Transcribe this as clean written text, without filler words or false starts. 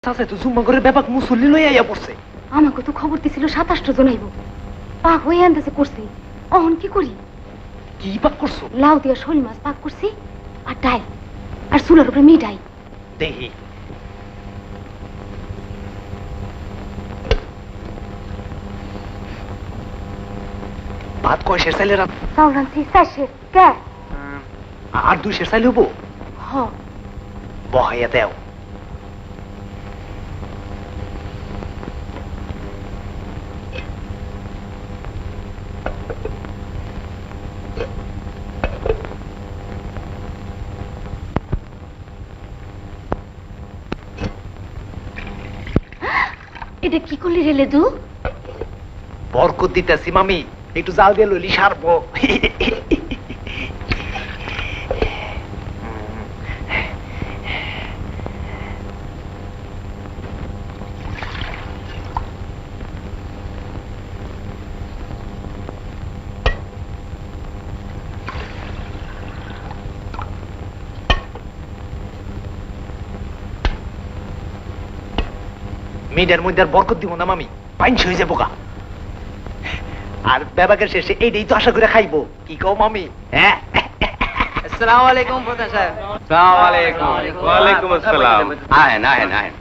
চাচা তো জুম্মা করে ব্যাপাক মুসল্লি লই আইয়া পড়ছে। আমাকে তো খবর দিছিল 27 জন আইব। পাক হয়ে আন্দাজে করছি। অহন কি করি? কি পাক করছো? লাউ দিয়া শোল মাছ পাক করছি আর ডাল আর চুলার উপরে মিঠাই। দেখি ভাত কয় শের চাইলে রাত চাউল রান্ছি চাষে কে? আর 2 শের চাইলে হবো। হ বহাইয়া দেও। এটা কি করলি রে লেদু? বরকত দিতেছি মামি, একটু জাল দিয়ে লইলি সারবো। মিডের মধ্যে আর বরকত দিব না মামি, পাইন হয়ে যাবো গা। আর ব্যাপাকের শেষে এইটাই তো আশা করে খাইবো, কি কও মামি? হ্যাঁ। আসসালামু আলাইকুম প্রধান সাহেব। আসসালামু আলাইকুম। ওয়ালাইকুম আসসালাম। আহেন আহেন আহেন।